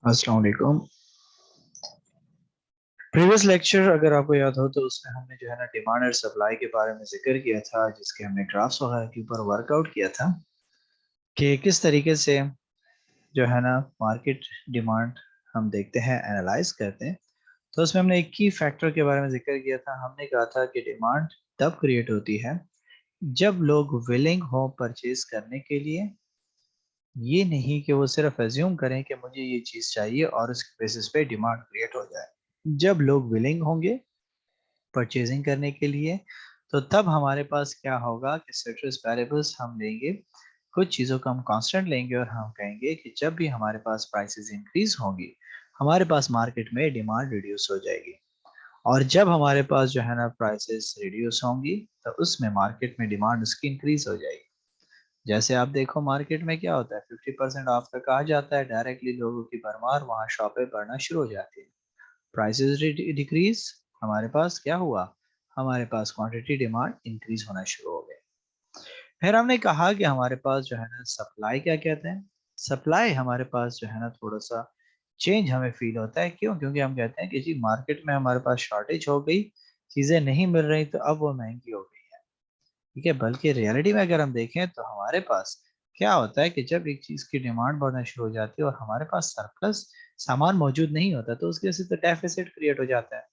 अस्सलाम वालेकुम। Previous lecture अगर आपको याद हो तो उसमें हमने जो है ना डिमांड और सप्लाई के बारे में जिक्र किया था, जिसके हमने ग्राफ्स वगैरह के ऊपर वर्कआउट किया था कि किस तरीके से जो है ना मार्केट डिमांड हम देखते हैं, एनालाइज करते हैं। तो उसमें हमने एक की फैक्टर के बारे में जिक्र किया था। हमने कहा था कि डिमांड तब क्रिएट होती है जब लोग विलिंग हो परचेज करने के लिए, ये नहीं कि वो सिर्फ एज्यूम करें कि मुझे ये चीज़ चाहिए और उसके बेसिस पे डिमांड क्रिएट हो जाए। जब लोग विलिंग होंगे परचेजिंग करने के लिए, तो तब हमारे पास क्या होगा कि सिट्रस वेरिएबल्स हम लेंगे, कुछ चीज़ों को हम कांस्टेंट लेंगे और हम कहेंगे कि जब भी हमारे पास प्राइसेस इंक्रीज होंगी, हमारे पास मार्केट में डिमांड रिड्यूस हो जाएगी। और जब हमारे पास जो है ना प्राइसेस रिड्यूस होंगी, तो उसमें मार्केट में डिमांड उसकी इंक्रीज हो जाएगी। जैसे आप देखो मार्केट में क्या होता है, 50% ऑफ का कहा जाता है, डायरेक्टली लोगों की भरमार वहाँ शॉपें बढ़ना शुरू हो जाती है। प्राइसेस डिक्रीज, हमारे पास क्या हुआ, हमारे पास क्वांटिटी डिमांड इंक्रीज होना शुरू हो गई। फिर हमने कहा कि हमारे पास जो है ना सप्लाई क्या कहते हैं। सप्लाई हमारे पास जो है ना थोड़ा सा चेंज हमें फील होता है। क्यों? क्योंकि हम कहते हैं कि जी मार्केट में हमारे पास शॉर्टेज हो गई, चीजें नहीं मिल रही तो अब वो महंगी हो गई है। ठीक है, बल्कि रियलिटी में अगर हम देखें तो हमारे पास क्या होता है कि जब एक चीज की डिमांड बढ़ना शुरू हो जाती है और हमारे पास सरप्लस सामान मौजूद नहीं होता, तो उसकी वजह से तो डेफिसिट क्रिएट हो जाता है।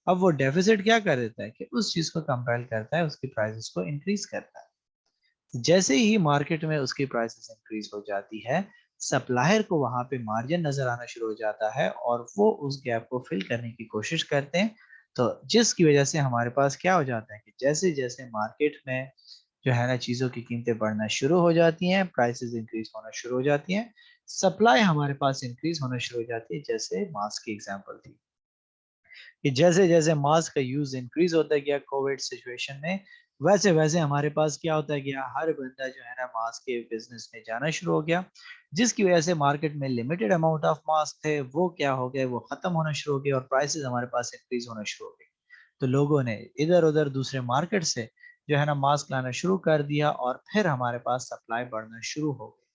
अब वो डेफिसिट क्या कर देता है कि उस चीज को कंपेल करता है, उसकी प्राइसेस को इंक्रीज करता है। जैसे ही मार्केट में उसकी प्राइसेस इंक्रीज हो जाती है, सप्लायर को वहां पे मार्जिन नजर आना शुरू हो जाता है और वो उस गैप को फिल करने की कोशिश करते हैं। तो जिसकी वजह से हमारे पास क्या हो जाता है कि जैसे जैसे मार्केट में जो है ना चीजों की कीमतें बढ़ना शुरू हो जाती हैं, प्राइसेस इंक्रीज होना शुरू हो जाती हैं, सप्लाई हमारे पास इंक्रीज होना शुरू हो जाती है। जैसे मास्क की एग्जांपल थी कि जैसे जैसे मास्क का यूज इंक्रीज होता गया कोविड सिचुएशन में, वैसे वैसे हमारे पास क्या होता गया, हर बंदा जो है ना मास्क के बिजनेस में जाना शुरू हो गया। जिसकी वजह से मार्केट में लिमिटेड अमाउंट ऑफ मास्क थे, वो क्या हो गए, वो खत्म होना शुरू हो गए और प्राइसेस हमारे पास इंक्रीज होना शुरू हो गई। तो लोगों ने इधर उधर दूसरे मार्केट से जो है ना मास्क लाना शुरू कर दिया और फिर हमारे पास सप्लाई बढ़ना शुरू हो गई।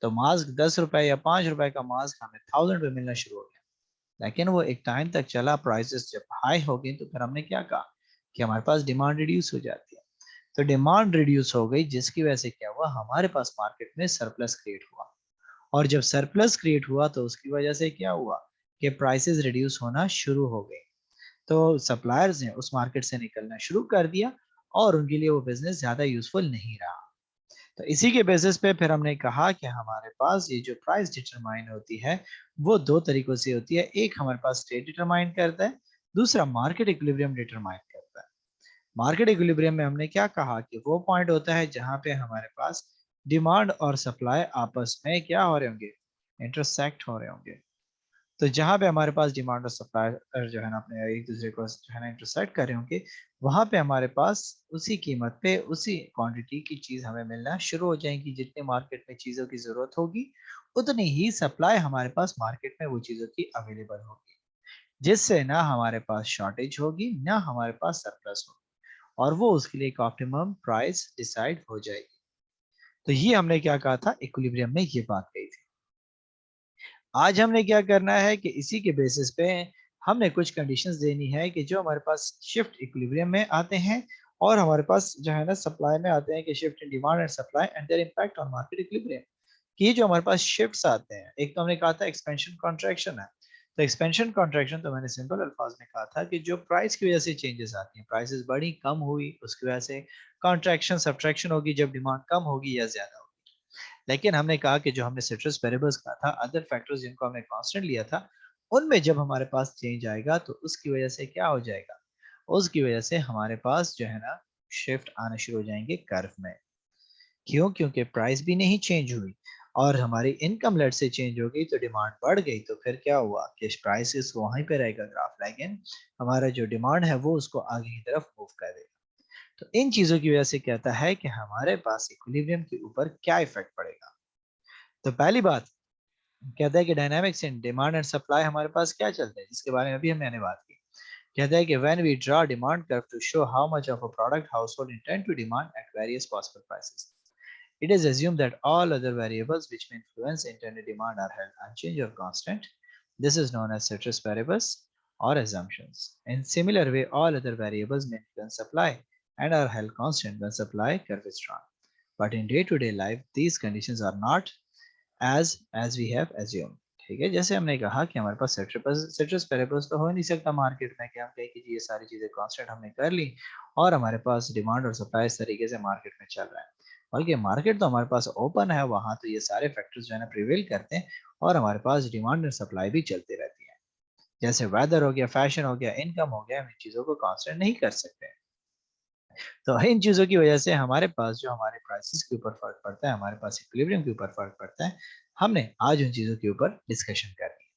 तो मास्क 10 रुपए या 5 रुपए का मास्क हमें 1000 पे मिलना शुरू हो गया। लेकिन वो एक टाइम तक चला, प्राइसेस जब हाई हो गई तो फिर हमने क्या कहा कि हमारे पास डिमांड रिड्यूस हो जाती है। तो डिमांड रिड्यूस हो गई, जिसकी वजह से क्या हुआ, हमारे पास मार्केट में सरप्लस क्रिएट हुआ। और जब सरप्लस क्रिएट हुआ तो उसकी वजह से क्या हुआ कि प्राइसेस रिड्यूस होना शुरू हो गई। तो सप्लायर्स ने उस मार्केट से निकलना शुरू कर दिया और उनके लिए वो बिजनेस ज्यादा यूजफुल नहीं रहा। तो इसी के बेसिस पे फिर हमने कहा कि हमारे पास ये जो प्राइस डिटरमाइन होती है, वो दो तरीकों से होती है। एक हमारे पास स्टेट डिटरमाइन करता है, दूसरा मार्केट इक्विलिब्रियम डिटरमाइन करता है। मार्केट इक्विलिब्रियम में हमने क्या कहा कि वो पॉइंट होता है जहां पे हमारे पास डिमांड और सप्लाई आपस में क्या हो रहे होंगे, इंटरसेक्ट हो रहे होंगे। तो जहां पे हमारे पास डिमांड और सप्लाई जो है ना अपने एक दूसरे को जो है ना इंटरसेक्ट कर रहे होंगे, वहां पे हमारे पास उसी कीमत पे उसी क्वांटिटी की चीज हमें मिलना शुरू हो जाएगी। जितनी मार्केट में चीजों की जरूरत होगी, उतनी ही सप्लाई हमारे पास मार्केट में वो चीजों की अवेलेबल होगी, जिससे ना हमारे पास शॉर्टेज होगी ना हमारे पास सरप्लस होगी, और वो उसके लिए एक ऑप्टिमम प्राइस डिसाइड हो जाएगी। तो ये हमने क्या कहा था, इक्विलिब्रियम में ये बात कही थी। आज हमने क्या करना है कि इसी के बेसिस पे हमने कुछ कंडीशंस देनी है कि जो हमारे पास शिफ्ट इक्विलिब्रियम में आते हैं और हमारे पास जो है ना सप्लाई में आते हैं, कि shift in demand and supply and there impact on market equilibrium. कि ये जो हमारे पास शिफ्ट्स आते हैं, एक तो हमने कहा था एक्सपेंशन कॉन्ट्रैक्शन है। तो एक्सपेंशन कॉन्ट्रैक्शन तो मैंने सिंपल अल्फाज में कहा था कि जो प्राइस की वजह से चेंजेस आती हैं, प्राइसेस बढ़ी कम हुई, उसकी वजह से कॉन्ट्रैक्शन सब्ट्रैक्शन होगी जब डिमांड कम होगी या ज्यादा होगी। लेकिन हमने कहा कि जो हमने सिट्रस वेरिएबल्स कहा था, अदर फैक्टर्स जिनको हमने कांस्टेंट लिया था, उनमें जब हमारे पास चेंज आएगा तो उसकी वजह से क्या हो जाएगा, उसकी वजह से हमारे पास जो है ना शिफ्ट आने शुरू हो जाएंगे कर्व में। क्यों? क्योंकि प्राइस भी नहीं चेंज हुई और हमारी इनकम लेट से चेंज हो गई, तो डिमांड बढ़ गई। तो फिर क्या हुआ कि प्राइसेस वहीं पे रहेगा ग्राफ, लेकिन हमारा जो डिमांड है वो उसको आगे की तरफ मूव कर देगा। तो इन चीजों की वजह से कहता है कि हमारे पास इक्विलिब्रियम के ऊपर क्या इफेक्ट पड़ेगा। तो पहली बात कहता है कि dynamics in demand and supply हमारे पास क्या चलता है, जिसके बारे में अभी हमने बात की। कहता है कि when we draw demand curve to show how much of a product household intend to demand at various possible prices. It is assumed that all other variables which may influence internet demand are held unchanged or constant. This is known as ceteris paribus or assumptions. In similar way, all other variables may influence supply and are held constant when supply curve is drawn. But in day-to-day life, these conditions are not as we have assumed. ठीक है, जैसे हमने कहा कि हमारे पास citrus parables तो हो नहीं सकता मार्केट में कि हम कहें कि ये सारी चीजें कांस्टेंट हमने कर ली और हमारे पास डिमांड और सप्लाई इस तरीके से मार्केट में चल रहा है, बल्कि मार्केट तो हमारे पास ओपन है, वहां तो ये सारे फैक्टर्स जो है ना प्रिवेल करते हैं और हमारे पास डिमांड और सप्लाई भी चलती रहती है। जैसे वेदर हो गया, फैशन हो गया, इनकम हो गया, हम इन चीजों को कांस्टेंट नहीं कर सकते। तो इन चीजों की वजह से हमारे पास जो हमारे प्राइसेस के ऊपर फर्क पड़ता है, हमारे पास इक्विलिब्रियम के ऊपर फर्क पड़ता है। हमने आज उन चीजों के ऊपर डिस्कशन कर ली।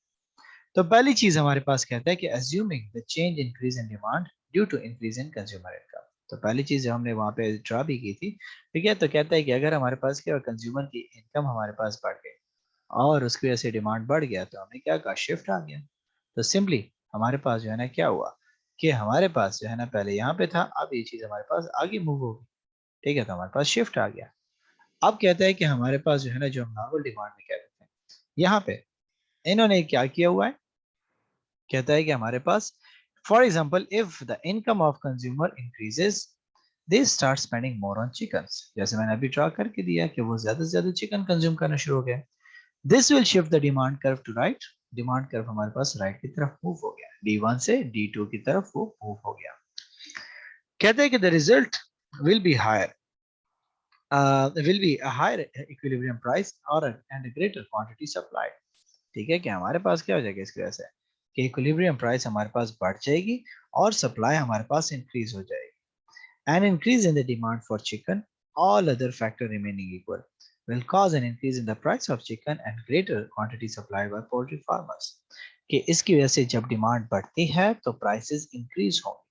तो पहली चीज हमारे पास कहता है कि assuming the change increase in demand due to increase in consumer income. तो पहली चीज जो हमने वहां पे ड्रा भी की थी, ठीक है, तो कहता है कि अगर हमारे पास क्या कंज्यूमर की इनकम हमारे पास बढ़ गई और उसकी वजह से डिमांड बढ़ गया, तो हमने क्या कहा, शिफ्ट आ गया। तो सिंपली हमारे पास जो है ना क्या हुआ कि हमारे पास जो है ना पहले यहाँ पे था, अब ये चीज हमारे पास आगे मूव होगी, ठीक है, तो हमारे पास शिफ्ट आ गया। अब कहता है कि हमारे पास जो है ना, जो हम नॉर्मल डिमांड में कह देते हैं, यहाँ पे इन्होंने क्या किया हुआ है, कहता है कि हमारे पास for example if the income of consumer increases they start spending more on chicken. जैसे मैंने अभी ड्रा करके दिया कि वो ज्यादा से ज्यादा चिकन कंज्यूम करना शुरू हो गया। This will shift the demand curve to right. Demand curve हमारे पास राइट की तरफ मूव हो गया, D1 से D2 की तरफ वो मूव हो गया। कहते हैं कि the result will be higher will be a higher equilibrium price or and a greater quantity supplied। ठीक है, कि हमारे पास क्या हो जाएगा इसकी वजह से कि इक्विलिब्रियम प्राइस हमारे पास बढ़ जाएगी और सप्लाई हमारे पास इंक्रीज हो जाएगी। An increase in the demand for chicken, all other factor remaining equal, will cause an increase in the price of chicken and greater quantity supplied by poultry farmers। कि इसकी वजह से जब डिमांड बढ़ती है तो प्राइसेस इंक्रीज होंगे,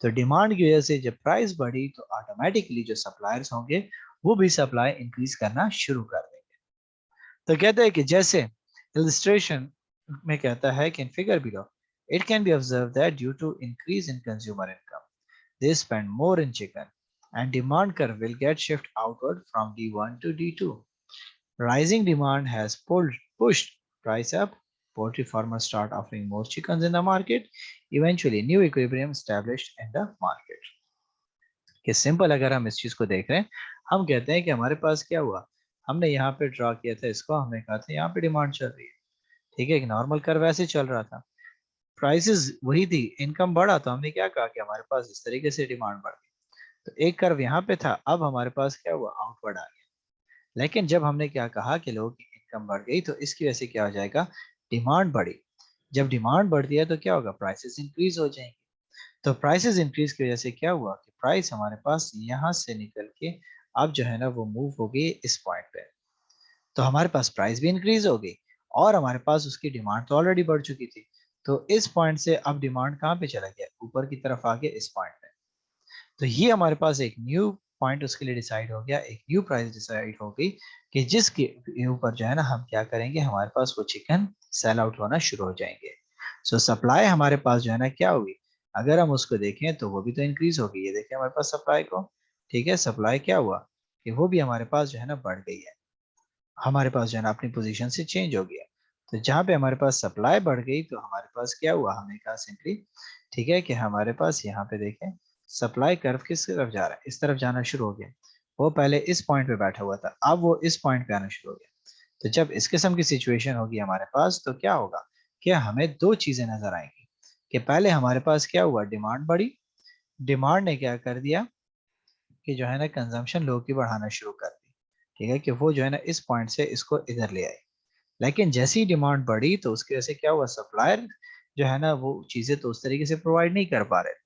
तो डिमांड की वजह से जब प्राइस बढ़ी तो ऑटोमेटिकली जो सप्लायर्स होंगे वो भी सप्लाई इंक्रीज करना शुरू कर देंगे। तो कहते हैं कि जैसे इलस्ट्रेशन में कहता है कि in figure below it can be observe that due to increase in consumer income they spend more in chicken and demand curve will get shift outward from D1 to D2। Rising demand has pushed price up. Poultry farmers start offering more chickens in the market. Eventually, new equilibrium established in the market। कि simple अगर हम इस चीज को देख रहे हैं, हम कहते हैं कि हमारे पास क्या हुआ, हमने यहाँ पे ड्रॉ किया था इसको, हमने कहा था यहाँ पे डिमांड चल रही है, ठीक है, एक नॉर्मल कर्व वैसे चल रहा था, प्राइसेस वही थी, इनकम बढ़ा, तो हमने क्या कहा कि हमारे पास इस तरीके से डिमांड बढ़ गई। तो एक कर्व यहाँ पे था, अब हमारे पास क्या हुआ, आउटवर्ड आ गया। लेकिन जब हमने क्या कहा कि लोगों की इनकम बढ़ गई, तो इसकी वजह से क्या हो जाएगा, डिमांड बढ़ी। जब डिमांड बढ़ती है तो क्या होगा, प्राइसेस इंक्रीज हो जाएंगे। तो प्राइसेस इंक्रीज की वजह से क्या हुआ कि प्राइस हमारे पास यहाँ से निकल के अब जो है ना वो मूव हो गई इस पॉइंट पे। तो हमारे पास प्राइस भी इंक्रीज हो गई और हमारे पास उसकी डिमांड तो ऑलरेडी बढ़ चुकी थी। तो इस पॉइंट से अब डिमांड कहाँ पे चला गया, ऊपर की तरफ आ गया इस पॉइंट पे। तो ये हमारे पास एक न्यू पॉइंट उसके लिए डिसाइड हो गया, एक न्यू प्राइस डिसाइड हो गई कि जिसके ऊपर जो है ना हम क्या करेंगे, हमारे पास वो चिकन सेल आउट होना शुरू हो जाएंगे। सो सप्लाई हमारे पास जो है ना क्या होगी, अगर हम उसको देखें तो वो भी तो इंक्रीज हो गई है, देखें हमारे पास सप्लाई को, ठीक है, सप्लाई क्या हुआ कि वो भी हमारे पास जो है ना बढ़ गई है, हमारे पास जो है ना अपनी पोजीशन से चेंज हो गया। तो जहाँ पे हमारे पास सप्लाई बढ़ गई तो हमारे पास क्या हुआ, हमने कहा सिंपली, ठीक है, कि हमारे पास यहाँ पे देखें सप्लाई कर्व किस तरफ जा रहा है, इस तरफ जाना शुरू हो गया। वो पहले इस पॉइंट पे बैठा हुआ था, अब वो इस पॉइंट पे आना शुरू हो गया। तो जब इस किस्म की सिचुएशन होगी हमारे पास, तो क्या होगा कि हमें दो चीजें नजर आएंगी कि पहले हमारे पास क्या हुआ, डिमांड बढ़ी, डिमांड ने क्या कर दिया कि जो है ना कंजम्पशन लोगों की बढ़ाना शुरू कर दी, ठीक है, कि वो जो है ना इस पॉइंट से इसको इधर ले आई। लेकिन जैसी ही डिमांड बढ़ी तो उसकी वजह से क्या हुआ, सप्लायर जो है ना वो चीजें तो उस तरीके से प्रोवाइड नहीं कर पा रहे थे।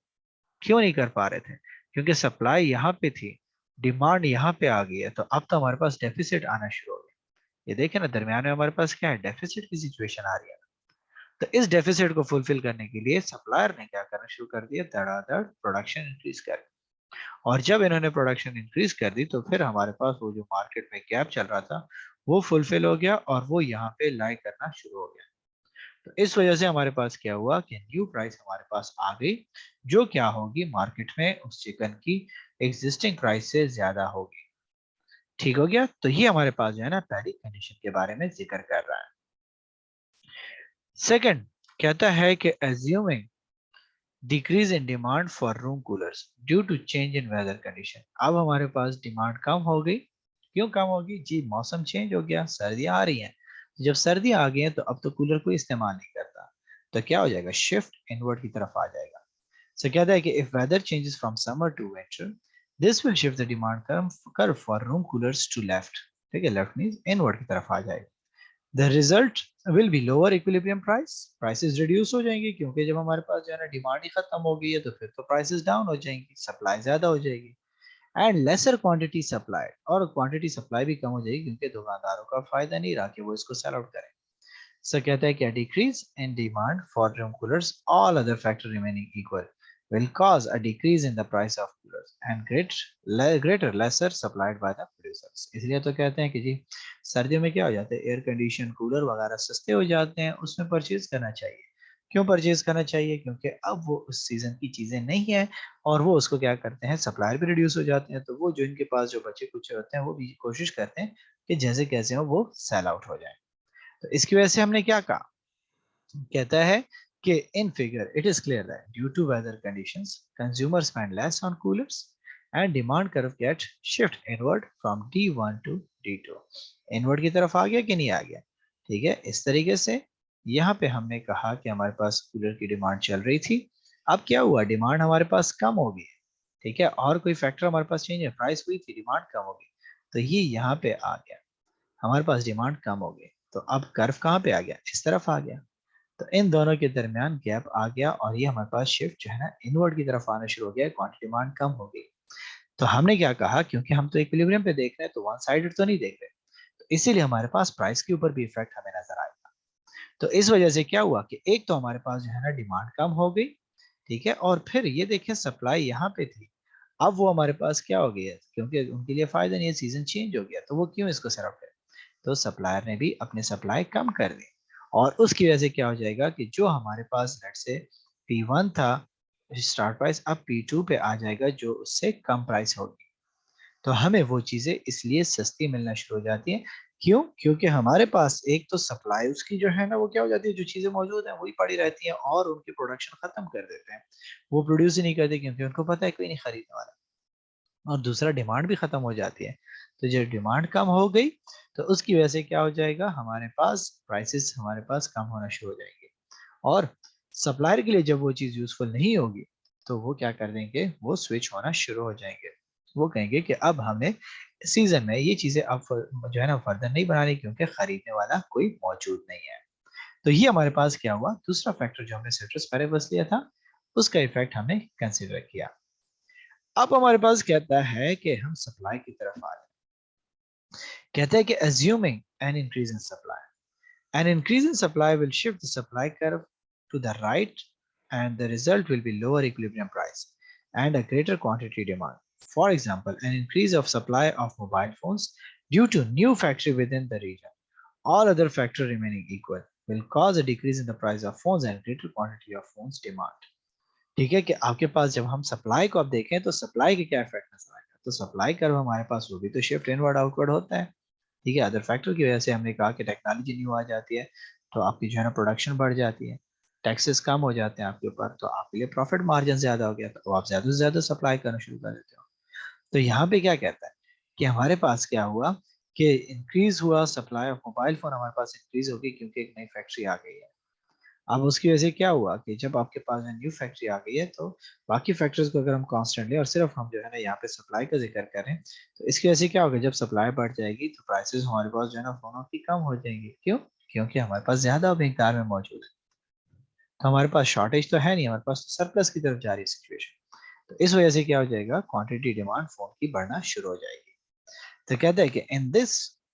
क्यों नहीं कर पा रहे थे, क्योंकि सप्लाई यहाँ पे थी, डिमांड यहाँ पे आ गई है, तो अब तो हमारे पास डेफिसिट आना शुरू हो गया। ये देखें ना, दरमियान में हमारे पास क्या है, डेफिसिट की सिचुएशन आ रही है। तो इस डेफिसिट को फुलफिल करने के लिए सप्लायर ने क्या करना शुरू कर दिया, धड़ाधड़ प्रोडक्शन इंक्रीज कर। और जब इन्होंने प्रोडक्शन इंक्रीज कर दी तो फिर हमारे पास वो जो मार्केट में गैप चल रहा था वो फुलफिल हो गया और वो यहाँ पे लाई करना शुरू हो गया। तो इस वजह से हमारे पास क्या हुआ कि न्यू प्राइस हमारे पास आ गई, जो क्या होगी मार्केट में उस चिकन की एग्जिस्टिंग प्राइस से ज्यादा होगी। ठीक हो गया। तो ये हमारे पास जो है ना पहली कंडीशन के बारे में जिक्र कर रहा है। सेकंड कहता है कि assuming decrease in demand for room coolers due to change in weather condition। अब हमारे पास डिमांड कम हो गई। क्यों कम होगी जी? मौसम चेंज हो गया, सर्दियां आ रही हैं। जब सर्दियां आ गई हैं तो अब तो कूलर कोई इस्तेमाल नहीं करता, तो क्या हो जाएगा? शिफ्ट इनवर्ड की तरफ आ जाएगा। सो कहता है कि if weather changes from summer to winter, this will shift the demand curve for room coolers to left। ठीक है, लेफ्ट मींस इनवर्ड की तरफ आ जाएगा। The result will be lower equilibrium price। Prices reduce हो जाएंगी, क्योंकि जब हमारे पास जो है ना डिमांड ही खत्म हो गई है तो फिर तो प्राइसेस डाउन हो जाएंगी, सप्लाई ज्यादा हो जाएगी। एंड लेसर क्वांटिटी सप्लाई, और क्वांटिटी सप्लाई भी कम हो जाएगी, क्योंकि दुकानदारों का फायदा नहीं रहा कि वो इसको सेल आउट करें। सो कहता है कि decrease in demand for room coolers, all other factor remaining equal, will cause a decrease in the price of coolers and greater lesser supplied by the producers। इसलिए तो कहते हैं कि जी सर्दियों में क्या हो जाता है, एयर कंडीशन कूलर वगैरह सस्ते हो जाते हैं, उसमें परचेज करना चाहिए। क्यों परचेज करना चाहिए? क्योंकि अब वो उस सीजन की चीजें नहीं है, और वो उसको क्या करते हैं, सप्लायर भी रिड्यूस हो जाते हैं, तो वो जो इनके पास जो बचे कुछ होते हैं वो भी कोशिश करते हैं कि जैसे कैसे हो वो सेल आउट हो जाए। तो इसकी वजह से हमने क्या कहा, कहता है कि in figure it is clear that due to weather conditions consumer spend less on coolers and demand curve get shift inward from D1 to D2। Inward की तरफ आ गया कि नहीं आ गया? ठीक है, इस तरीके से यहाँ पे हमने कहा कि हमारे पास कूलर की डिमांड चल रही थी। अब क्या हुआ, डिमांड हमारे पास कम हो गई है। ठीक है, और कोई फैक्टर हमारे पास चेंज है, प्राइस हुई थी, डिमांड कम हो गई, तो ये यहाँ पे आ गया, हमारे पास डिमांड कम हो गई, तो अब कर्व कहाँ पे आ गया? इस तरफ आ गया। तो इन दोनों के दरमियान गैप आ गया, और ये हमारे पास शिफ्ट जो है ना इनवर्ड की तरफ आना शुरू हो गया, क्वांटिटी डिमांड कम हो गई। तो हमने क्या कहा, क्योंकि हम तो इक्विलिब्रियम पे देख रहे हैं, तो वन साइडेड तो नहीं देख रहे, तो इसीलिए हमारे पास प्राइस के ऊपर भी इफेक्ट हमें नजर आएगा। तो इस वजह से क्या हुआ कि एक तो हमारे पास जो है ना डिमांड कम हो गई, ठीक है, और फिर ये देखें सप्लाई यहाँ पे थी, अब वो हमारे पास क्या हो गया, क्योंकि उनके लिए फायदा नहीं है, सीजन चेंज हो गया, तो वो क्यों इसको सर्व करे, तो सप्लायर ने भी अपने सप्लाई कम कर दी, और उसकी वजह से क्या हो जाएगा कि जो हमारे पास लेट से P1 था स्टार्ट प्राइस, अब P2 पे आ जाएगा जो उससे कम प्राइस होगी। तो हमें वो चीजें इसलिए सस्ती मिलना शुरू हो जाती हैं। क्यों? क्योंकि हमारे पास एक तो सप्लाई उसकी जो है ना वो क्या हो जाती है, जो चीजें मौजूद हैं वही पड़ी रहती हैं, और उनकी प्रोडक्शन खत्म कर देते हैं, वो प्रोड्यूस ही नहीं करते, क्योंकि उनको पता है कोई नहीं खरीदने वाला। और दूसरा डिमांड भी खत्म हो जाती है। तो जब डिमांड कम हो गई तो उसकी वजह से क्या हो जाएगा, हमारे पास प्राइसेस हमारे पास कम होना शुरू हो जाएंगे, और सप्लायर के लिए जब वो चीज यूजफुल नहीं होगी तो वो क्या कर देंगे, वो स्विच होना शुरू हो जाएंगे। वो कहेंगे कि अब हमें सीजन में ये चीजें अब जो है ना फर्दर नहीं बनानी, क्योंकि खरीदने वाला कोई मौजूद नहीं है। तो ये हमारे पास क्या हुआ, दूसरा फैक्टर जो हमने सिट्रस पेरेबल्स लिया था उसका इफेक्ट हमने कंसिडर किया। अब हमारे पास कहता है कि हम सप्लाई की तरफ आ जाए। कहता है कि assuming an increase in supply, an increase in supply will shift the supply curve to the right, and the result will be lower equilibrium price and a greater quantity demand। For example, an increase of supply of mobile phones due to new factory within the region, all other factors remaining equal, will cause a decrease in the price of phones and greater quantity of phones demand। ठीक है, कि आपके पास जब हम supply को अब देखें तो सप्लाई के क्या इफेक्ट नजर आएगा, तो सप्लाई कर्व हमारे पास वो भी तो शिफ्ट इनवर्ड आउटवर्ड होता है। ठीक है, अदर फैक्टर की वजह से हमने कहा कि टेक्नोलॉजी न्यू आ जाती है, तो आपकी जो है ना प्रोडक्शन बढ़ जाती है, टैक्सेस कम हो जाते हैं आपके ऊपर, तो आपके लिए प्रॉफिट मार्जिन ज्यादा हो गया, तो आप ज्यादा से ज्यादा सप्लाई करना शुरू कर देते हो। तो यहाँ पे क्या कहता है कि हमारे पास क्या हुआ कि इंक्रीज हुआ सप्लाई ऑफ मोबाइल फोन, हमारे पास इंक्रीज होगी क्योंकि एक नई फैक्ट्री आ गई है। अब उसकी वजह से क्या हुआ कि जब आपके पास न्यू फैक्ट्री आ गई है तो बाकी फैक्टर्स को अगर हम कांस्टेंटली और सिर्फ हम जो है ना यहाँ पे सप्लाई का जिक्र करें, तो इसकी वजह से क्या होगा, जब सप्लाई बढ़ जाएगी तो प्राइसेस हमारे पास जो है ना फोनों की कम हो जाएंगी। क्यों? क्योंकि हमारे पास ज्यादा मिकदार में मौजूद है, तो हमारे पास शॉर्टेज तो है नहीं, हमारे पास तो सरप्लस की तरफ जा रही है सिचुएशन। तो इस वजह से क्या हो जाएगा, क्वांटिटी डिमांड फोन की बढ़ना शुरू हो जाएगी। तो कहते हैं कि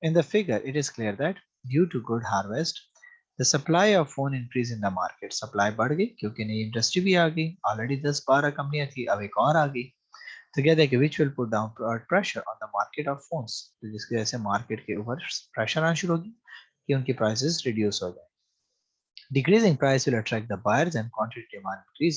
in the figure it is clear that due to good harvest the supply of phone increase in the market, supply बढ़ गई क्योंकि नई इंडस्ट्री भी आ गई, ऑलरेडी 10-12 कंपनियां थी, अब एक और आ गई। तो कहते हैं कि which will put down pressure on the market of phones, तो जिसकी वजह से मार्केट के ऊपर प्रेशर आना शुरू होगी कि उनकी प्राइसेस रिड्यूस हो जाए। Decreasing price will attract the buyers and quantity demand increase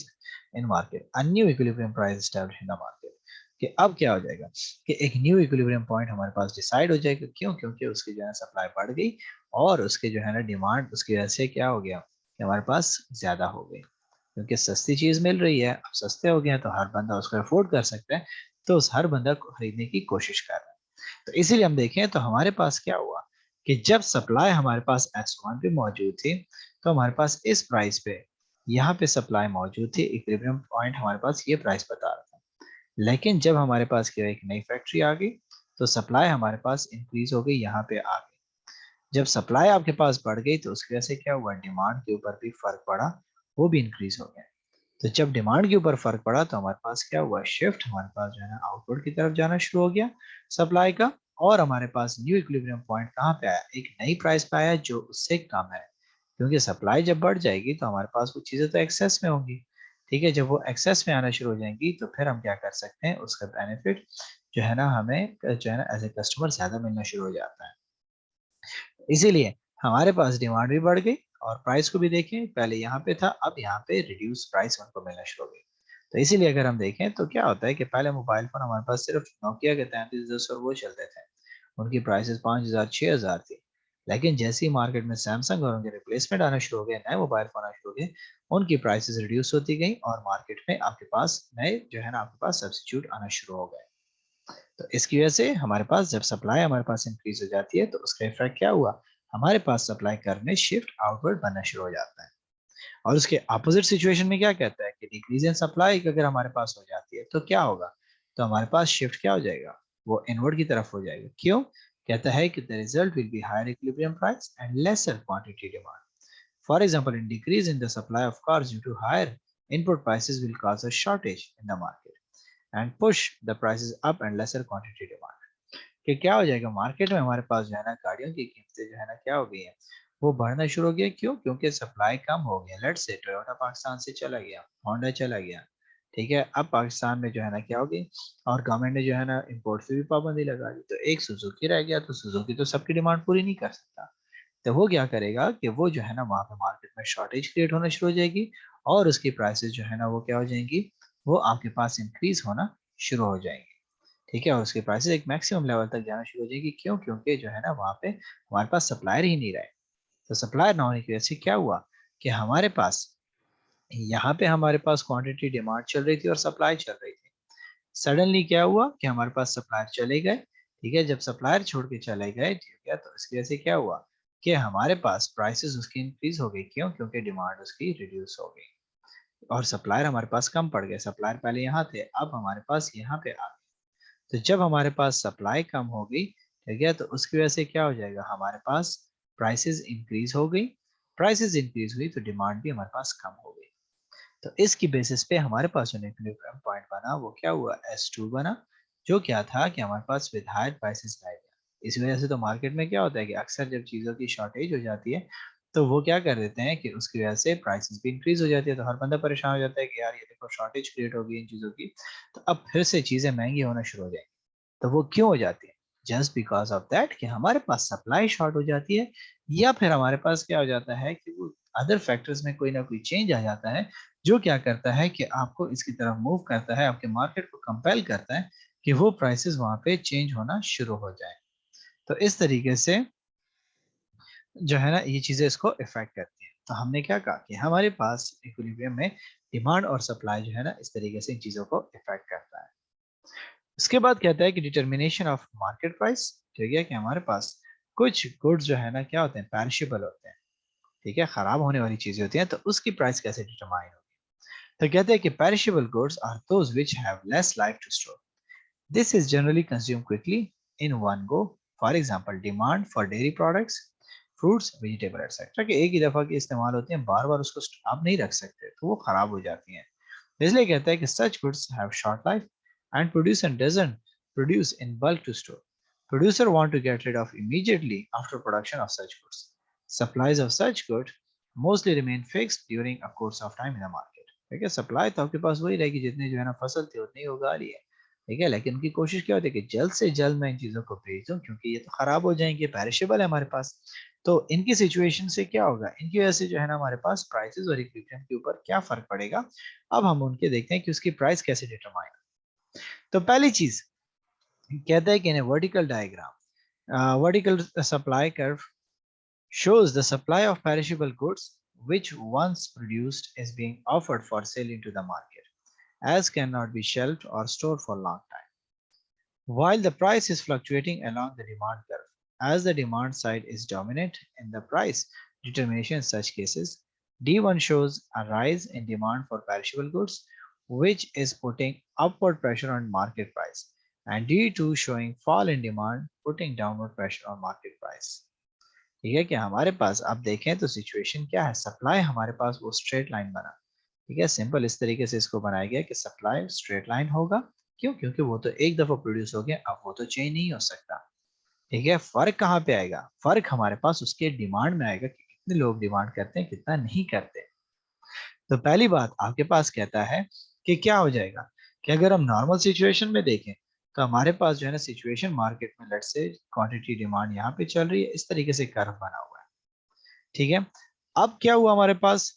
in market, a new equilibrium price established in the market। कि अब क्या हो जाएगा कि एक न्यू इक्विलिब्रियम पॉइंट हमारे पास डिसाइड हो जाएगा। क्यों? क्योंकि उसकी जो है सप्लाई बढ़ गई और उसके जो है ना डिमांड उसकी वजह से क्या हो गया कि हमारे पास ज्यादा हो गई, क्योंकि सस्ती चीज मिल रही है, अब सस्ते हो गए हैं तो हर बंदा उसको अफोर्ड कर सकता है, तो उस हर बंदा को खरीदने की कोशिश कर रहा है। तो इसीलिए हम देखें तो हमारे पास क्या हुआ कि जब सप्लाई हमारे पास S1 पे मौजूद थी तो हमारे पास इस प्राइस पे यहाँ पे सप्लाई मौजूद थी, इक्विलिब्रियम पॉइंट हमारे पास ये प्राइस बता रहा था। लेकिन जब हमारे पास क्या एक नई फैक्ट्री आ गई तो सप्लाई हमारे पास इंक्रीज हो गई, यहाँ पे आ गई। जब सप्लाई आपके पास बढ़ गई तो उसकी वजह से क्या हुआ, डिमांड के ऊपर भी फर्क पड़ा, वो भी इंक्रीज हो गया। तो जब डिमांड के ऊपर फर्क पड़ा तो हमारे पास क्या हुआ, शिफ्ट हमारे पास जो है ना आउटवर्ड की तरफ जाना शुरू हो गया सप्लाई का। और हमारे पास न्यू इक्विलिब्रियम पॉइंट कहाँ पे आया, एक नई प्राइस पे आया जो उससे कम है। क्योंकि सप्लाई जब बढ़ जाएगी तो हमारे पास वो चीजें तो एक्सेस में होंगी। ठीक है, जब वो एक्सेस में आना शुरू हो जाएंगी तो फिर हम क्या कर सकते हैं, उसका बेनिफिट जो है ना हमें जो है ना एज ए कस्टमर ज्यादा मिलना शुरू हो जाता है। इसीलिए हमारे पास डिमांड भी बढ़ गई और प्राइस को भी देखें, पहले यहाँ पे था अब यहाँ पे रिड्यूस प्राइस उनको मिलना शुरू हो गई। तो इसीलिए अगर हम देखें तो क्या होता है कि पहले मोबाइल फोन हमारे पास सिर्फ नोकिया के 3310 और वो चलते थे, उनकी प्राइसेस 5000 6000 थी। लेकिन जैसे ही मार्केट में सैमसंग और उनके रिप्लेसमेंट आना शुरू हो गए, नए मोबाइल फोन आना शुरू हो गए, उनकी प्राइसेस रिड्यूस होती गई और मार्केट में आपके पास नए जो है ना आपके पास सब्सिट्यूट आना शुरू हो गए। तो इसकी वजह से हमारे पास जब सप्लाई हमारे पास इंक्रीज हो जाती है तो उसका इफेक्ट क्या हुआ, हमारे पास सप्लाई करने शिफ्ट आउटवर्ड बनना शुरू हो जाता है। और उसके अपोजिट सिचुएशन में क्या कहता है कि डिक्रीज इन सप्लाई अगर हमारे पास हो जाती है तो क्या होगा, तो हमारे पास शिफ्ट क्या हो जाएगा, वो इनवर्ड की तरफ हो जाएगा। क्यों? कहता है कि the result will be higher equilibrium price and lesser quantity demand. For example, in decrease in the supply of cars due to higher input prices will cause a shortage in the market and push the prices up and lesser quantity demand. कि क्या हो जाएगा, market में हमारे पास जो है ना गाड़ियों की कीमतें जो है ना क्या हो गई है, वो बढ़ना शुरू हो गया। क्यों? क्योंकि सप्लाई कम हो गया। लेट्स से टोयोटा पाकिस्तान से चला गया, होंडा चला गया। ठीक है, अब पाकिस्तान में जो है ना क्या होगी, और गवर्नमेंट ने जो है ना इंपोर्ट से भी पाबंदी लगा दी, तो एक सुजुकी रह गया। तो सुजुकी तो सबकी डिमांड पूरी नहीं कर सकता, तो वो क्या करेगा कि वो जो है ना वहां पे मार्केट में शॉर्टेज क्रिएट होना शुरू हो जाएगी और उसकी प्राइसेस जो है ना वो क्या हो जाएंगी, वो आपके पास इंक्रीज होना शुरू हो जाएंगी। ठीक है, और उसके प्राइसेस एक मैक्सिमम लेवल तक जाना शुरू हो जाएगी। क्यों? क्योंकि जो है ना वहाँ पे हमारे पास सप्लायर ही नहीं रहे। तो सप्लायर ना होने की वजह से क्या हुआ कि हमारे पास यहाँ पे हमारे पास क्वांटिटी डिमांड चल रही थी और सप्लाई चल रही थी। सडनली क्या हुआ कि हमारे पास सप्लायर चले गए। ठीक है, जब सप्लायर छोड़ के चले गए, ठीक है, तो इसकी वजह से क्या हुआ कि हमारे पास प्राइसेस उसकी इंक्रीज हो गई। क्यों? क्योंकि डिमांड उसकी रिड्यूस हो गई और सप्लायर हमारे पास कम पड़ गए। सप्लायर पहले यहाँ थे, अब हमारे पास यहाँ पे आ, तो जब हमारे पास सप्लाई कम हो गई, ठीक है, तो उसकी वजह से क्या हो जाएगा, हमारे पास प्राइसेस इंक्रीज हो गई। प्राइसेस इंक्रीज हुई तो डिमांड भी हमारे पास कम हो गई। तो इसकी बेसिस पे हमारे पास जो इक्विलिब्रियम पॉइंट बना वो क्या हुआ, S2 बना। जो क्या था कि हमारे पास विद हायर प्राइसेस रह गया। इस वजह से तो मार्केट में क्या होता है कि अक्सर जब चीज़ों की शॉर्टेज हो जाती है तो वो क्या कर देते हैं कि उसकी वजह से प्राइसेस भी इंक्रीज हो जाती है, तो हर बंदा परेशान हो जाता है कि यार ये देखो शॉर्टेज क्रिएट हो गई इन चीज़ों की, तो अब फिर से चीज़ें महंगी होना शुरू हो जाएंगी। तो वो क्यों हो जाती है, जस्ट बिकॉज ऑफ दैट कि हमारे पास सप्लाई शॉर्ट हो जाती है, या फिर हमारे पास क्या हो जाता है कि वो अदर फैक्टर्स में कोई ना कोई चेंज आ जाता है, जो क्या करता है कि आपको इसकी तरफ मूव करता है, आपके मार्केट को कंपेल करता है कि वो प्राइसेस वहां पे चेंज होना शुरू हो जाए। तो इस तरीके से जो है ना ये चीजें इसको इफेक्ट करती हैं। तो हमने क्या कहा कि हमारे पास इक्विलिब्रियम में डिमांड और सप्लाई जो है ना इस तरीके से इन चीजों को इफेक्ट करता है। इसके बाद कहता है कि डिटर्मिनेशन ऑफ मार्केट प्राइस। ठीक है, कि हमारे पास कुछ गुड्स जो है ना क्या होते हैं, पैरिशेबल होते हैं। ठीक है, खराब होने वाली चीजें होती हैं, तो उसकी प्राइस कैसे डिटरमाइन होगी। तो कहते हैं कि perishable goods are those which have less life to store. This is generally consumed quickly in one go. For example, demand for dairy products, fruits, vegetable etc. कि एक ही दफा की इस्तेमाल होती हैं, बार बार उसको आप नहीं रख सकते, तो वो खराब हो जाती हैं। इसलिए कहता है कि such goods have short life and producer doesn't produce in bulk to store. Producer want to get rid of immediately after production of such goods. Supplies of such goods mostly remain fixed during a course of time in the market. ठीक है, supply तो आपके पास वही रहेगी जितनी जो है ना फसल थी उतनी ही उगा रही है। ठीक है, लेकिन उनकी कोशिश क्या होती है कि जल्द से जल्द मैं इन चीजों को भेज दूं, क्योंकि ये तो खराब हो जाएंगे, पेरिशेबल है हमारे पास। तो इनकी सिचुएशन से क्या होगा, इनकी वजह से जो है ना हमारे पास प्राइसेस और इक्विलिब्रियम के ऊपर क्या फर्क पड़ेगा। अब हम उनके देखते हैं कि उसकी प्राइस कैसे डिटरमाइन। तो पहली चीज कहता है कि in vertical diagram vertical supply curve shows the supply of perishable goods which once produced is being offered for sale into the market as cannot be shelved or stored for long time while the price is fluctuating along the demand curve as the demand side is dominant in the price determination in such cases. D1 shows a rise in demand for perishable goods which is putting upward pressure on market price and D2 showing fall in demand putting downward pressure on market price. ठीक है कि हमारे पास आप देखें तो situation क्या है, supply हमारे पास वो स्ट्रेट लाइन बना, ठीक है, सिंपल इस तरीके से इसको बनाया गया कि सप्लाई स्ट्रेट लाइन होगा, क्यों, क्योंकि वो तो एक दफा प्रोड्यूस हो गया, अब वो तो चेंज नहीं हो सकता, ठीक है। फर्क कहाँ पे आएगा, फर्क हमारे पास उसके डिमांड में आएगा कि कितने लोग डिमांड करते हैं कितना नहीं करते। तो पहली बात आपके पास कहता है कि क्या हो जाएगा कि अगर हम नॉर्मल सिचुएशन में देखें तो हमारे पास जो है ना सिचुएशन मार्केट में लेट्स से क्वांटिटी डिमांड यहाँ पे चल रही है, इस तरीके से कर्व बना हुआ है, ठीक है। अब क्या हुआ हमारे पास,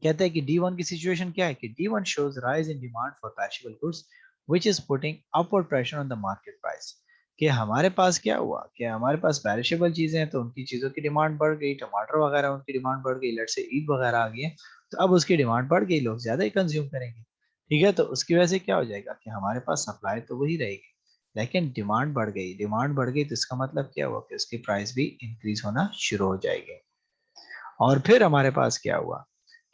कहते हैं कि D1 की सिचुएशन क्या है कि D1 shows rise in demand for perishable goods which is putting upward pressure on the market price। कि हमारे पास क्या हुआ कि हमारे पास पेरिशेबल चीजें हैं तो उनकी चीजों की डिमांड बढ़ गई, टमाटर वगैरह उनकी डिमांड बढ़ गई, लेट से ईद वगैरह आ गई है तो अब उसकी डिमांड बढ़ गई, लोग ज्यादा ही कंज्यूम करेंगे, ठीक है। तो उसकी वजह से क्या हो जाएगा कि हमारे पास सप्लाई तो वही रहेगी लेकिन डिमांड बढ़ गई, डिमांड बढ़ गई तो इसका मतलब क्या हुआ कि उसकी प्राइस भी इंक्रीज होना शुरू हो जाएगी। और फिर हमारे पास क्या हुआ,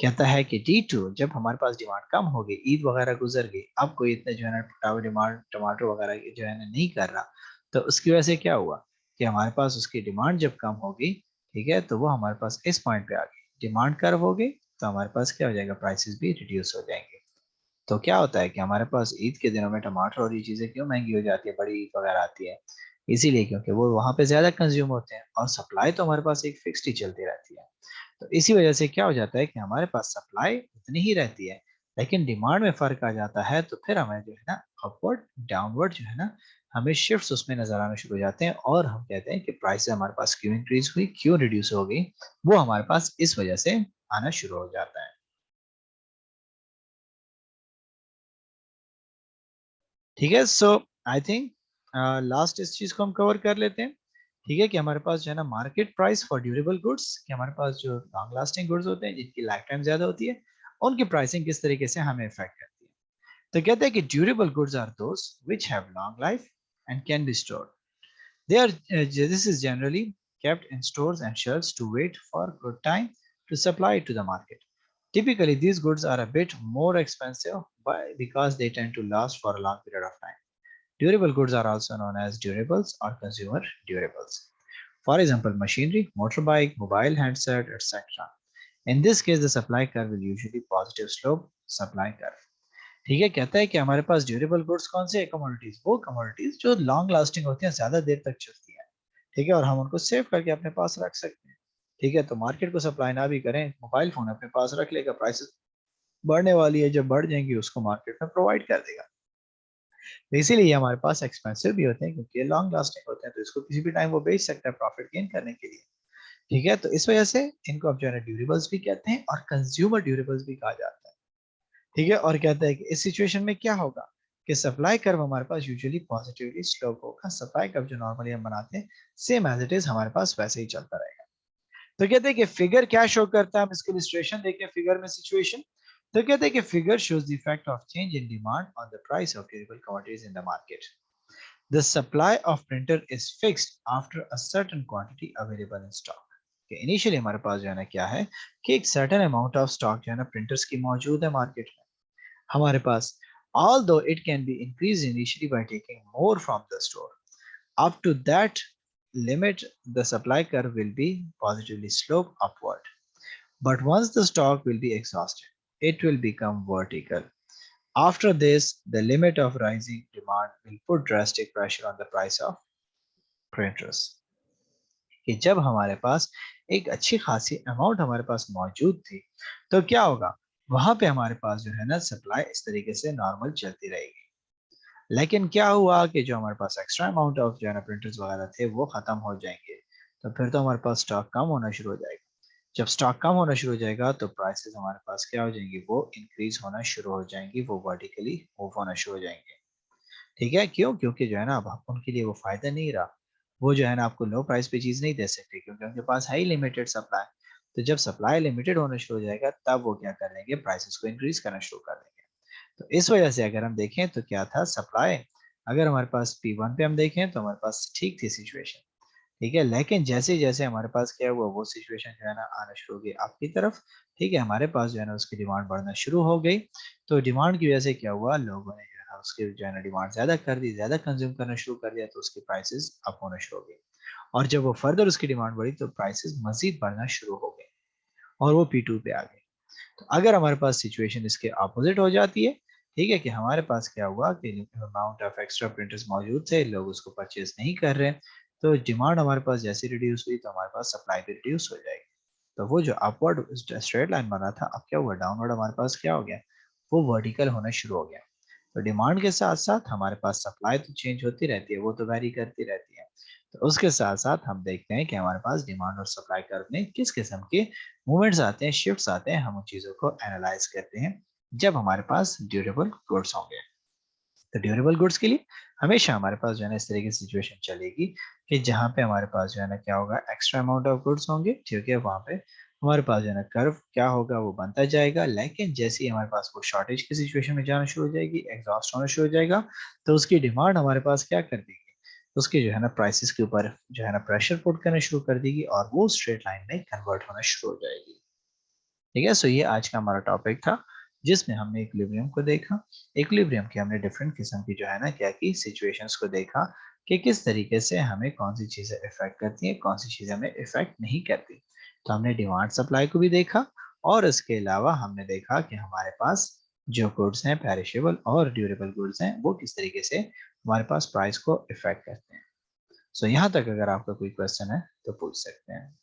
कहता है कि D2 जब हमारे पास डिमांड कम हो गई, ईद वगैरह गुजर गई, अब कोई इतने जो है ना डिमांड टमाटर वगैरह की जो है ना नहीं कर रहा, तो उसकी वजह से क्या हुआ कि हमारे पास उसकी डिमांड जब कम होगी, ठीक है, तो वो हमारे पास इस पॉइंट पे आ गई, डिमांड कर्व हो गई, तो हमारे पास क्या हो जाएगा, प्राइसेस भी रिड्यूस हो जाएंगे। तो क्या होता है कि हमारे पास ईद के दिनों में टमाटर और ये चीजें क्यों महंगी हो जाती है, बड़ी ईद वगैरह आती है, इसीलिए क्योंकि वो वहां पे ज्यादा कंज्यूम होते हैं और सप्लाई तो हमारे पास एक फिक्स्ड ही चलती रहती है। तो इसी वजह से क्या हो जाता है कि हमारे पास सप्लाई उतनी ही रहती है लेकिन डिमांड में फर्क आ जाता है, तो फिर हमें जो है ना अपवर्ड डाउनवर्ड जो है ना हमें शिफ्ट्स उसमें नजर आने शुरू हो जाते हैं और हम कहते हैं कि प्राइस हमारे पास क्यों इंक्रीज हुई, क्यों रिड्यूस हो गई, वो हमारे पास इस वजह से आना शुरू हो जाता है। ठीक है, सो आई थिंक लास्ट इस चीज को हम कवर कर लेते हैं, ठीक है, कि हमारे पास जो है ना market price for durable goods, कि हमारे पास जो लॉन्ग लास्टिंग गुड्स होते हैं जिनकी लाइफ टाइम ज्यादा होती है, उनकी प्राइसिंग किस तरीके से हमें इफेक्ट करती है। तो कहते हैं कि durable goods are those which have long life and can be stored, they are this is generally kept in stores and shelves to wait for good time to supply it to the market. Typically these goods are a bit more expensive because they tend to last for a long period of time. Durable goods are also known as durables or consumer durables. For example, machinery, motorbike, mobile handset, etc. In this case, the supply curve will usually positive slope supply curve. ठीक है, कहता है कि हमारे पास durable goods कौन से commodities, वो commodities जो लॉन्ग लास्टिंग होती हैं, ज्यादा देर तक चलती हैं, ठीक है, और हम उनको सेव करके अपने पास रख सकते हैं, ठीक है। तो मार्केट को सप्लाई ना भी करें, मोबाइल फोन अपने पास रख लेगा, प्राइसेस बढ़ने वाली है, जब बढ़ जाएंगी उसको मार्केट में प्रोवाइड कर देगा। तो इसीलिए ये हमारे पास एक्सपेंसिव भी होते हैं क्योंकि ये लॉन्ग लास्टिंग होते हैं, तो इसको किसी भी टाइम वो बेच सकता है प्रॉफिट गेन करने के लिए, ठीक है। तो इस वजह से इनको अब जो है ड्यूरेबल्स भी कहते हैं और कंज्यूमर ड्यूरेबल्स भी कहा जाता है, ठीक है। और कहता है कि इस सिचुएशन में क्या होगा कि सप्लाई कर्व हमारे पास यूजुअली पॉजिटिवली स्लोप होगा, सप्लाई कर्व जो नॉर्मली हम बनाते हैं सेम एज इट इज हमारे पास वैसे ही चलता रहेगा। तो कहते हैं कि फिगर क्या शो करता है, हम इसकी इलस्ट्रेशन देखें फिगर में सिचुएशन। तो कहते हैं कि figure shows the effect of change in demand on the price of durable commodities in the market. The supply of printer is fixed after a certain quantity available in stock. कि initially हमारे पास जो है ना क्या है कि एक certain amount of stock जो है ना प्रिंटर्स की मौजूद है मार्केट में हमारे पास, although it can be increased initially by taking more from the store. Up to that limit, the supply curve will be positively sloped upward. But once the stock will be exhausted, it will become vertical. After this, the limit of rising demand will put drastic pressure on the price of printers. कि जब हमारे पास एक अच्छी खासी amount हमारे पास मौजूद थी तो क्या होगा, वहां पे हमारे पास जो है ना सप्लाई इस तरीके से नॉर्मल चलती रहेगी। लेकिन क्या हुआ कि जो हमारे पास एक्स्ट्रा अमाउंट ऑफ जो है ना प्रिंटर्स वगैरह थे वो खत्म हो जाएंगे, तो फिर तो हमारे पास स्टॉक कम होना शुरू हो जाएगा। जब स्टॉक कम होना शुरू हो जाएगा तो प्राइसेस हमारे पास क्या हो जाएंगी, वो इंक्रीज होना शुरू हो जाएंगी, वो वर्टिकली मूव होना शुरू हो जाएंगे। ठीक है, क्यों? क्योंकि जो है ना अब उनके लिए वो फ़ायदा नहीं रहा। वो जो है ना आपको लो प्राइस पे चीज़ नहीं दे सकते क्योंकि उनके पास है ही लिमिटेड सप्लाई। तो जब सप्लाई लिमिटेड होना शुरू हो जाएगा तब वो क्या कर लेंगे प्राइसेज़ को इंक्रीज़ करना शुरू कर देंगे। तो इस वजह से अगर हम देखें तो क्या था सप्लाई अगर हमारे पास P1 पे हम देखें तो हमारे पास ठीक थी सिचुएशन। ठीक है, लेकिन जैसे-जैसे हमारे पास क्या हुआ वो सिचुएशन जो है ना आना शुरू हो गई आपकी तरफ, ठीक है, हमारे पास जो है ना उसकी डिमांड बढ़ना शुरू हो गई। तो डिमांड की वजह से क्या हुआ लोगों ने जो है ना उसकी जो है ना डिमांड ज़्यादा कर दी, ज़्यादा कंज़्यूम करना शुरू कर दिया तो उसकी प्राइसेज़ अप होना शुरू हो गई। और जब वो फर्दर उसकी डिमांड बढ़ी तो प्राइसेज़ मज़ीद बढ़ना शुरू हो गए और वो P2 पे आ गए। तो अगर हमारे पास सिचुएशन इसके अपोजिट हो जाती है, ठीक है, कि हमारे पास क्या हुआ कि अमाउंट ऑफ एक्स्ट्रा प्रिंटर्स मौजूद थे, लोग उसको परचेज़ नहीं कर रहे हैं, तो डिमांड हमारे पास जैसे रिड्यूस हुई तो हमारे पास सप्लाई भी रिड्यूस हो जाएगी। तो वो जो अपवर्ड स्ट्रेट लाइन बना था, अब क्या हुआ डाउनवर्ड हमारे पास क्या हो गया, वो वर्टिकल होना शुरू हो गया। तो डिमांड के साथ-साथ हमारे पास सप्लाई तो चेंज होती रहती है, वो तो वैरी करती रहती है। तो उसके साथ-साथ हम देखते हैं कि हमारे पास डिमांड और सप्लाई कर्व में किस किस्म के मूवमेंट्स आते हैं, शिफ्ट्स आते हैं, हम उन चीज़ों को एनालाइज़ करते हैं, जब हमारे पास ड्यूरेबल गुड्स होंगे। तो ड्यूरेबल गुड्स के लिए हमेशा हमारे पास जो है ना इस तरह की सिचुएशन चलेगी कि जहाँ पे हमारे पास जो है ना क्या होगा एक्स्ट्रा अमाउंट ऑफ गुड्स होंगे, ठीक है, वहाँ पे हमारे पास जो है ना कर्व क्या होगा वो बनता जाएगा, लेकिन जैसे ही हमारे पास वो शॉर्टेज की सिचुएशन में जाना शुरू हो जाएगी, एग्जॉस्ट होना शुरू हो जाएगा, तो उसकी डिमांड हमारे पास क्या कर देगी, उसके जो है ना प्राइसेस के ऊपर जो है ना प्रेशर पुट करना शुरू कर देगी और वो स्ट्रेट लाइन में कन्वर्ट होना शुरू हो जाएगी। ठीक है, सो ये आज का हमारा टॉपिक था जिसमें हमने इक्विलिब्रियम को देखा। इक्विलिब्रियम की हमने डिफरेंट किस्म की जो है ना क्या की सिचुएशंस को देखा कि किस तरीके से हमें कौन सी चीजें इफेक्ट करती हैं, कौन सी चीजें हमें इफेक्ट नहीं करती। तो हमने डिमांड सप्लाई को भी देखा और इसके अलावा हमने देखा कि हमारे पास जो गुड्स हैं पेरिशेबल और ड्यूरेबल गुड्स हैं वो किस तरीके से हमारे पास प्राइस को इफेक्ट करते हैं। सो यहाँ तक अगर आपका कोई क्वेश्चन है तो पूछ सकते हैं।